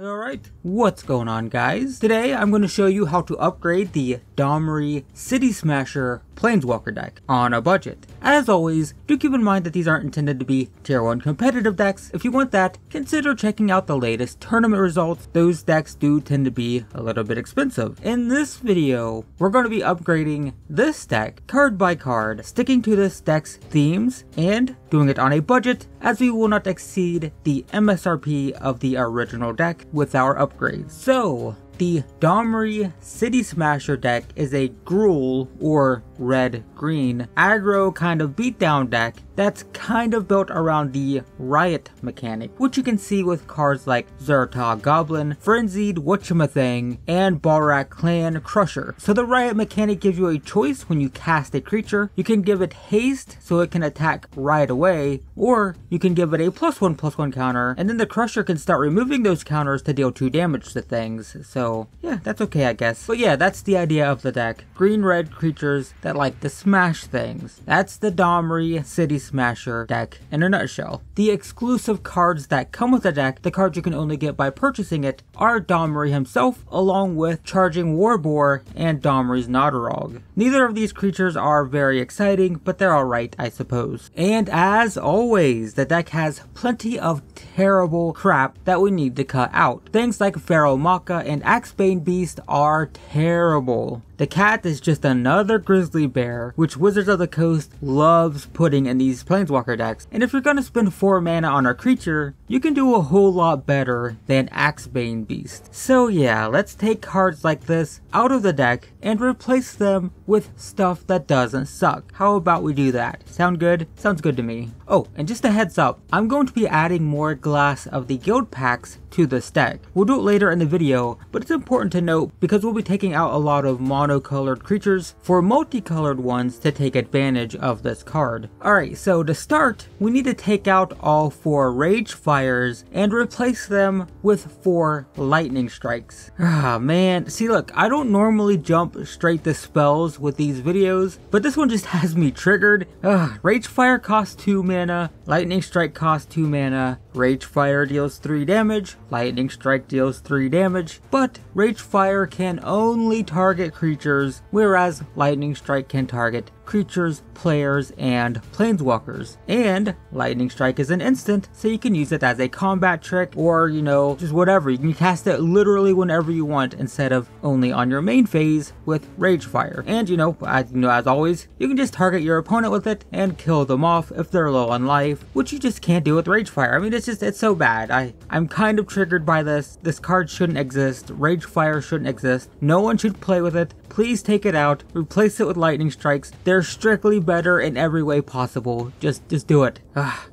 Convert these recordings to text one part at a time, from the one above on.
Alright, what's going on guys? Today I'm going to show you how to upgrade the Domri City Smasher Planeswalker deck on a budget. As always, do keep in mind that these aren't intended to be tier 1 competitive decks. If you want that, consider checking out the latest tournament results. Those decks do tend to be a little bit expensive. In this video, we're going to be upgrading this deck card by card, sticking to this deck's themes and doing it on a budget, as we will not exceed the MSRP of the original deck with our upgrades. So, the Domri City Smasher deck is a Gruul or red-green aggro kind of beatdown deck that's kind of built around the Riot mechanic, which you can see with cards like Zerta Goblin, Frenzied Whatchamathing, and Balrak Clan Crusher. So the Riot mechanic gives you a choice when you cast a creature. You can give it haste so it can attack right away, or you can give it a +1/+1 counter, and then the Crusher can start removing those counters to deal 2 damage to things. So yeah, that's okay I guess. But yeah, that's the idea of the deck. Green-red creatures that like to smash things. That's the Domri City Smasher deck in a nutshell. The exclusive cards that come with the deck, the cards you can only get by purchasing it, are Domri himself, along with Charging Warboar and Domri's Nodorog. Neither of these creatures are very exciting, but they're alright I suppose. And as always, the deck has plenty of terrible crap that we need to cut out. Things like Pharaoh Maka and Axebane Beast are terrible. The cat is just another grizzly bear, which Wizards of the Coast loves putting in these Planeswalker decks. And if you're gonna spend 4 mana on a creature, you can do a whole lot better than Axebane Beast. So yeah, let's take cards like this out of the deck and replace them with stuff that doesn't suck. How about we do that? Sound good? Sounds good to me. Oh, and just a heads up, I'm going to be adding more Glass of the Guild packs to this deck. We'll do it later in the video, but it's important to note because we'll be taking out a lot of monocolored creatures for multicolored ones to take advantage of this card. Alright, so to start, we need to take out all 4 Rage Fires and replace them with 4 Lightning Strikes. Ah man, see look, I don't normally jump straight to spells with these videos, but this one just has me triggered. Rage Fire costs 2 mana, Lightning Strike costs 2 mana, Rage Fire deals 3 damage, Lightning Strike deals 3 damage, but Rage Fire can only target creatures, whereas Lightning Strike can target creatures, players, and planeswalkers. And Lightning Strike is an instant, so you can use it as a combat trick, or you know, just whatever. You can cast it literally whenever you want instead of only on your main phase with Rage Fire. And as always, you can just target your opponent with it and kill them off if they're low on life, which you just can't do with Rage Fire. I mean, it's so bad. I'm kind of triggered by this. This card shouldn't exist. Rage Fire shouldn't exist. No one should play with it. Please take it out. Replace it with Lightning Strikes. They're strictly better in every way possible. Just do it.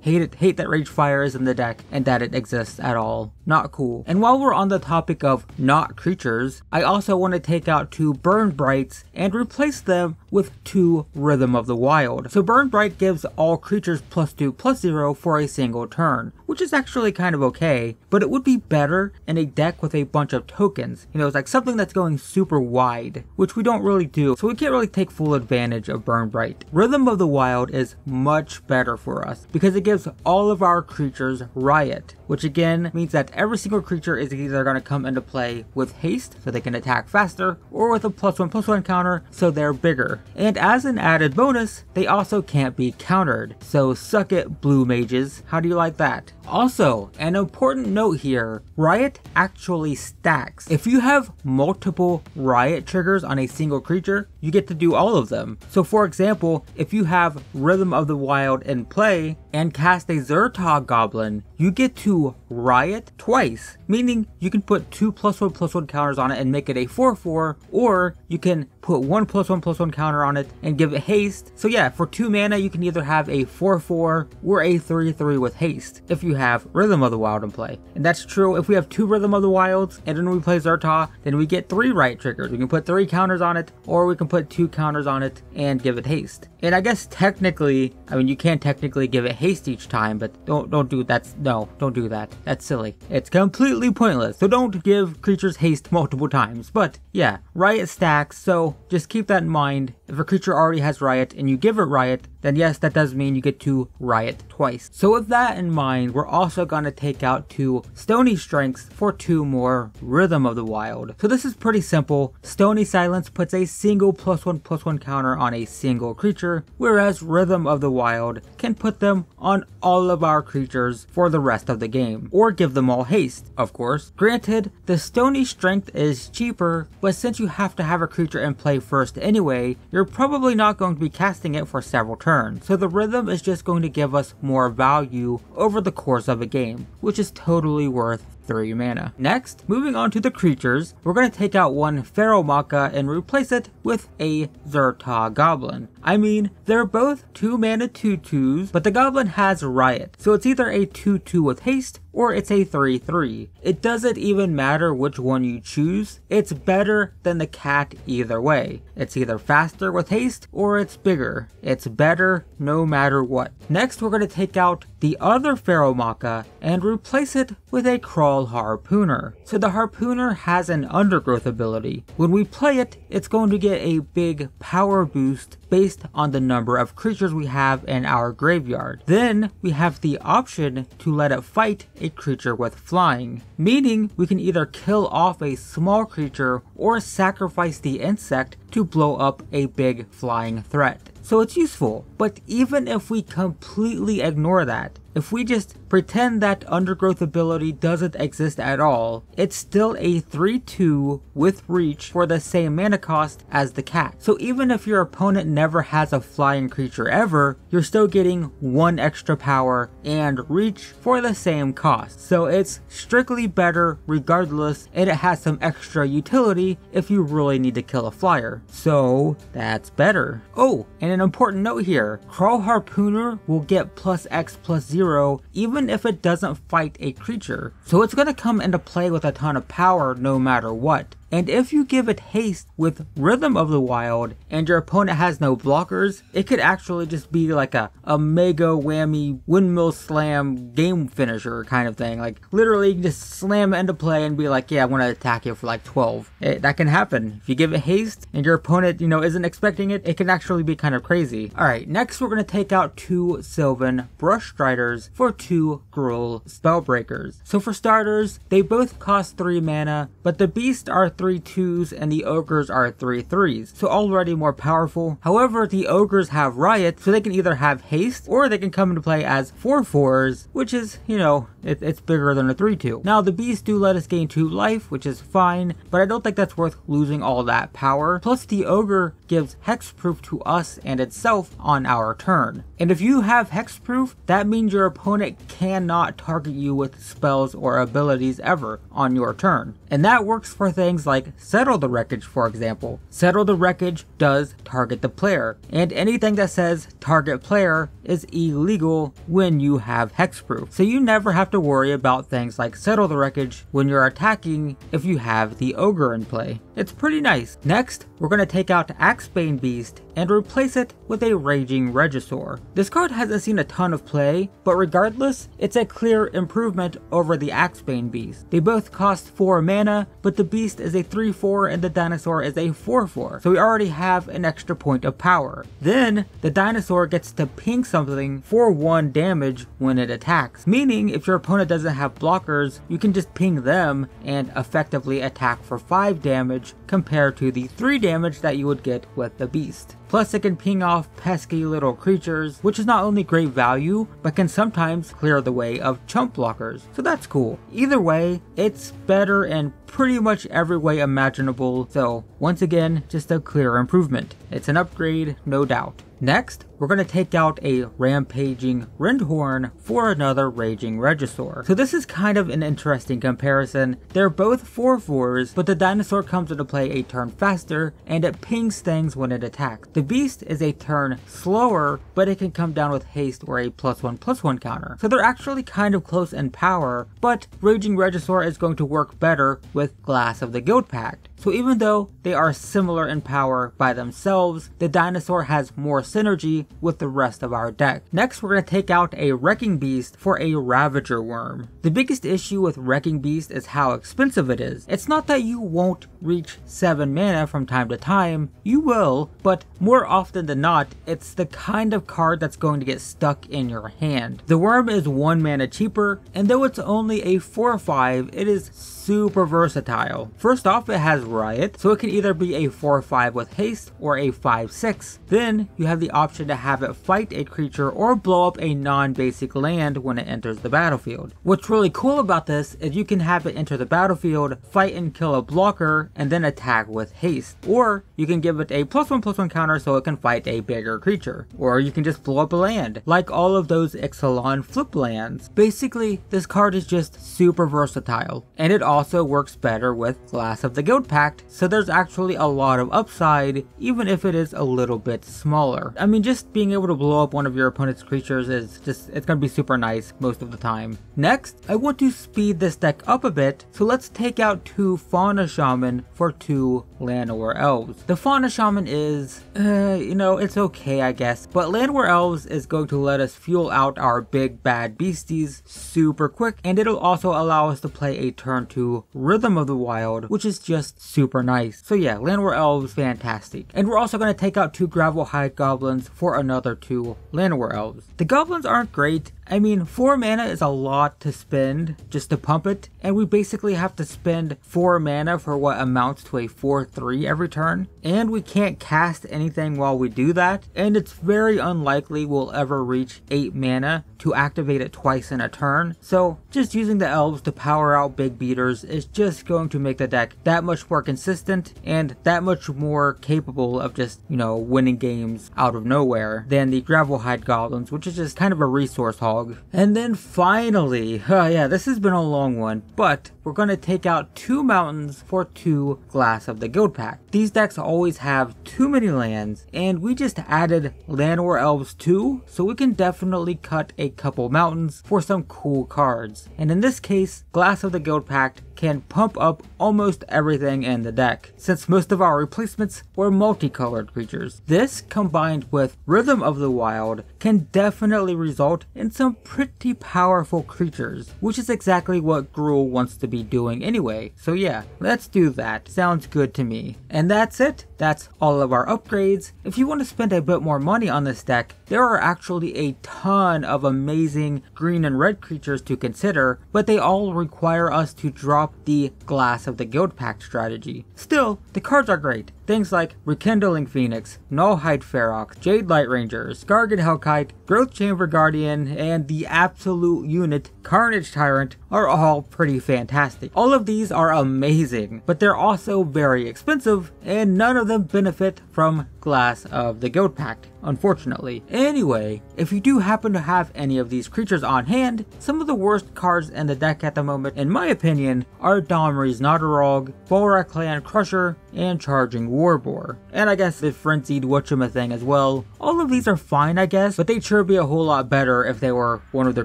Hate that Rage Fire is in the deck and that it exists at all. Not cool. And while we're on the topic of not creatures, I also want to take out 2 Burn Brights and replace them with 2 Rhythm of the Wild. So Burn Bright gives all creatures +2/+0 for a single turn, which is actually kind of okay, but it would be better in a deck with a bunch of tokens. You know, it's like something that's going super wide, which we don't really do, so we can't really take full advantage of Burn Bright. Rhythm of the Wild is much better for us because it gives all of our creatures Riot, which again means that every single creature is either going to come into play with haste so they can attack faster, or with a +1/+1 counter so they're bigger. And as an added bonus, they also can't be countered. So suck it, blue mages. How do you like that? Also, an important note here, Riot actually stacks. If you have multiple Riot triggers on a single creature, you get to do all of them. So for example, if you have Rhythm of the Wild in play and cast a Zerta Goblin, you get to Riot twice, meaning you can put 2 +1/+1 counters on it and make it a 4/4, or you can put 1 +1/+1 counter on it and give it haste. So yeah, for 2 mana you can either have a 4/4 or a 3/3 with haste if you have Rhythm of the Wild in play. And that's true if we have 2 Rhythm of the Wilds and then we play Zerta, then we get 3 Riot triggers. We can put 3 counters on it, or we can put 2 counters on it and give it haste. And I guess technically, I mean, you can technically give it haste each time, but don't do that. No, don't do that. That's silly. It's completely pointless. So don't give creatures haste multiple times. But yeah, Riot stacks, so just keep that in mind If a creature already has Riot and you give it Riot, then yes, that does mean you get to Riot twice. So with that in mind, we're also going to take out 2 Stony Strengths for 2 more Rhythm of the Wild. So this is pretty simple. Stony Silence puts a single +1/+1 counter on a single creature, whereas Rhythm of the Wild can put them on all of our creatures for the rest of the game, or give them all haste, of course. Granted, the Stony Strength is cheaper, but since you have to have a creature in play first anyway, you're probably not going to be casting it for several turns, so the Rhythm is just going to give us more value over the course of a game, which is totally worth 3 mana. Next, moving on to the creatures, we're going to take out 1 Feral Maka and replace it with a Zerta Goblin. I mean, they're both 2 mana 2/2s, but the Goblin has Riot, so it's either a 2/2 with haste or it's a 3/3. It doesn't even matter which one you choose, it's better than the cat either way. It's either faster with haste or it's bigger. It's better no matter what. Next, we're going to take out the other Feral Maka and replace it with a Crawl Harpooner. So the Harpooner has an Undergrowth ability. When we play it, it's going to get a big power boost based on the number of creatures we have in our graveyard. Then we have the option to let it fight a creature with flying, meaning we can either kill off a small creature or sacrifice the insect to blow up a big flying threat. So it's useful, but even if we completely ignore that, if we just pretend that Undergrowth ability doesn't exist at all, it's still a 3/2 with reach for the same mana cost as the cat. So even if your opponent never has a flying creature ever, you're still getting 1 extra power and reach for the same cost. So it's strictly better regardless, and it has some extra utility if you really need to kill a flyer. So that's better. Oh, and an important note here, Crawl Harpooner will get +X+0 even if it doesn't fight a creature. So it's going to come into play with a ton of power no matter what. And if you give it haste with Rhythm of the Wild and your opponent has no blockers, it could actually just be like a mega whammy windmill slam game finisher kind of thing. Like literally you can just slam it into play and be like, yeah, I want to attack you for like 12. That can happen. If you give it haste and your opponent, isn't expecting it, it can actually be kind of crazy. Alright, next we're going to take out 2 Sylvan Brush Striders for 2 Gruul Spellbreakers. So for starters, they both cost 3 mana, but the beasts are 3/2s and the ogres are 3/3s, so already more powerful. However, the ogres have Riot, so they can either have haste or they can come into play as 4/4s, which is, it's bigger than a 3/2. Now the beasts do let us gain 2 life, which is fine, but I don't think that's worth losing all that power. Plus the ogre gives hexproof to us and itself on our turn. And if you have hexproof, that means your opponent cannot target you with spells or abilities ever on your turn. And that works for things like Settle the Wreckage, for example. Settle the Wreckage does target the player, and anything that says target player is illegal when you have hexproof. So you never have to worry about things like Settle the Wreckage when you're attacking if you have the ogre in play. It's pretty nice. Next, we're going to take out Axebane Beast and replace it with a Raging Regisaur. This card hasn't seen a ton of play, but regardless, it's a clear improvement over the Axebane Beast. They both cost 4 mana, but the beast is a 3/4 and the dinosaur is a 4/4, so we already have an extra point of power. Then, the dinosaur gets to ping something for 1 damage when it attacks, meaning if your opponent doesn't have blockers, you can just ping them and effectively attack for 5 damage compared to the 3 damage that you would get with the beast. Plus it can ping off pesky little creatures, which is not only great value, but can sometimes clear the way of chump blockers, so that's cool. Either way, it's better in pretty much every way imaginable, so once again, just a clear improvement. It's an upgrade, no doubt. Next, we're going to take out a Rampaging Rindhorn for another Raging Regisaur. So this is kind of an interesting comparison. They're both 4/4s, but the dinosaur comes into play a turn faster, and it pings things when it attacks. The beast is a turn slower, but it can come down with haste or a +1/+1 counter. So they're actually kind of close in power, but Raging Regisaur is going to work better with Glass of the Guild Pact. So even though they are similar in power by themselves, the dinosaur has more synergy with the rest of our deck. Next, we're going to take out a Wrecking Beast for a Ravager Worm. The biggest issue with Wrecking Beast is how expensive it is. It's not that you won't reach 7 mana from time to time, you will, but more often than not, it's the kind of card that's going to get stuck in your hand. The worm is 1 mana cheaper, and though it's only a 4/5, it is super versatile. First off, it has Riot, so it can either be a 4/5 with haste or a 5/6. Then you have the option to have it fight a creature or blow up a non-basic land when it enters the battlefield. What's really cool about this is you can have it enter the battlefield, fight and kill a blocker, and then attack with haste. Or you can give it a +1/+1 counter so it can fight a bigger creature. Or you can just blow up a land, like all of those Ixalan flip lands. Basically, this card is just super versatile, and it also works better with Glass of the Guild Pact, so there's actually a lot of upside, even if it is a little bit smaller. I mean, just being able to blow up one of your opponent's creatures is just, it's gonna be super nice most of the time. Next, I want to speed this deck up a bit, so let's take out 2 Fauna Shaman for 2 Llanowar Elves. The Fauna Shaman is, you know, it's okay I guess, but Llanowar Elves is going to let us fuel out our big bad beasties super quick, and it'll also allow us to play a turn 2 Rhythm of the Wild, which is just super nice. So yeah, Llanowar Elves, fantastic. And we're also going to take out 2 Gravelhide Goblins for another 2 Llanowar Elves. The Goblins aren't great. I mean, 4 mana is a lot to spend just to pump it, and we basically have to spend 4 mana for what amounts to a 4/3 every turn, and we can't cast anything while we do that, and it's very unlikely we'll ever reach 8 mana to activate it twice in a turn, so just using the elves to power out big beaters is just going to make the deck that much more consistent and that much more capable of just, you know, winning games out of nowhere than the Gravelhide Goblins, which is just kind of a resource hog. And then finally, yeah, this has been a long one, but we're going to take out 2 mountains for 2 Glass of the Guild Pact. These decks always have too many lands, and we just added Llanowar Elves too, so we can definitely cut a couple mountains for some cool cards. And in this case, Glass of the Guild Pact can pump up almost everything in the deck, since most of our replacements were multicolored creatures. This, combined with Rhythm of the Wild, can definitely result in some pretty powerful creatures, which is exactly what Gruul wants to be doing anyway. So yeah, let's do that. Sounds good to me. And that's it. That's all of our upgrades. If you want to spend a bit more money on this deck, there are actually a ton of amazing green and red creatures to consider, but they all require us to drop the Glass of the Guild Pact strategy. Still, the cards are great. Things like Rekindling Phoenix, Nullhide Ferox, Jade Light Ranger, Skargan Hellkite, Growth Chamber Guardian, and the absolute unit Carnage Tyrant are all pretty fantastic. All of these are amazing, but they're also very expensive, and none of them benefit from Glass of the Guild Pact, unfortunately. Anyway, if you do happen to have any of these creatures on hand, some of the worst cards in the deck at the moment, in my opinion, are Domri's Notarog, Borak Clan Crusher, and Charging Warboar. And I guess the Frenzied Whatchamathing as well. All of these are fine, I guess, but they'd sure be a whole lot better if they were one of the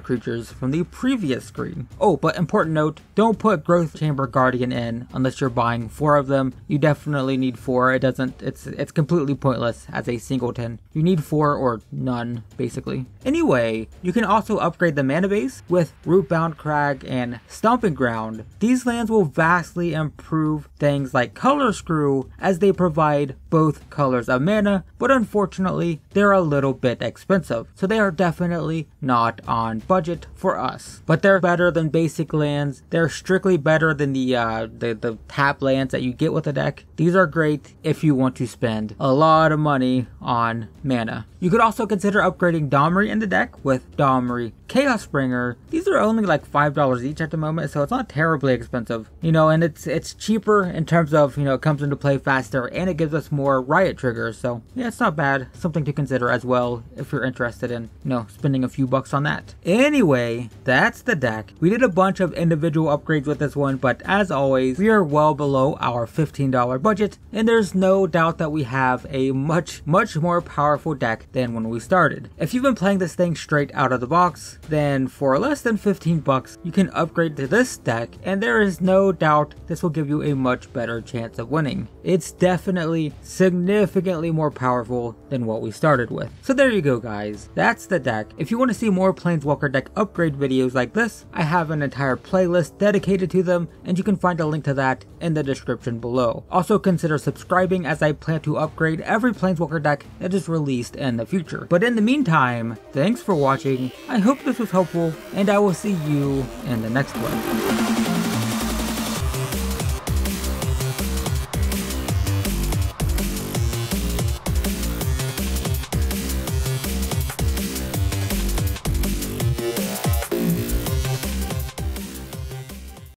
creatures from the previous screen. Oh, but important note, don't put Growth Chamber Guardian in unless you're buying 4 of them. You definitely need 4. It's completely pointless as a singleton. You need 4 or none, basically. Anyway, you can also upgrade the mana base with Rootbound Crag and Stomping Ground. These lands will vastly improve things like Color Screw, as they provide both colors of mana, but unfortunately they're a little bit expensive, so they are definitely not on budget for us. But they're better than basic lands. They're strictly better than the tap lands that you get with the deck. These are great if you want to spend a lot of money on mana. You could also consider upgrading Domri in the deck with Domri Chaos Bringer. These are only like $5 each at the moment, so it's not terribly expensive, you know, and it's cheaper in terms of, you know, it comes into play faster and it gives us more riot triggers. So yeah, it's not bad. Something to consider as well if you're interested in, you know, spending a few bucks on that. Anyway, that's the deck. We did a bunch of individual upgrades with this one, but as always, we are well below our $15 budget, and there's no doubt that we have a much more powerful deck than when we started. If you've been playing this thing straight out of the box, then for less than 15 bucks, you can upgrade to this deck, and there is no doubt this will give you a much better chance of winning. It's definitely significantly more powerful than what we started with. So there you go guys, that's the deck. If you want to see more Planeswalker deck upgrade videos like this, I have an entire playlist dedicated to them, and you can find a link to that in the description below. Also consider subscribing, as I plan to upgrade every Planeswalker deck that is released in the future. But in the meantime, thanks for watching, I hope this was helpful, and I will see you in the next one.